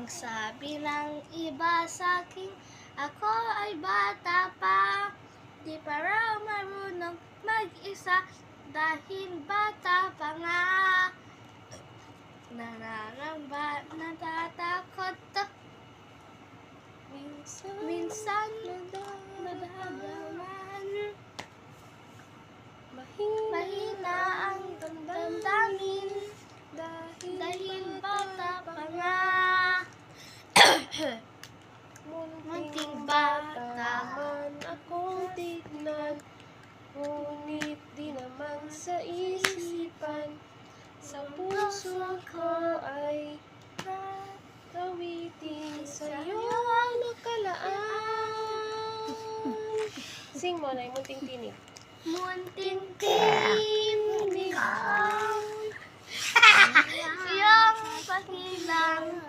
Ang sabi ng iba sa'kin, ako ay bata pa. Di pa raw marunong mag-isa dahil bata pa nga. Natatakot minsan nadadaman. Mahina ang damdamin dahil bata pa nga. Munting bata man akong tignan, ngunit di naman sa isipan. Sa puso ko ay tawitin sa'yo nakalaan. Sing mo na yung munting tinig. Munting tinig iyong pakilang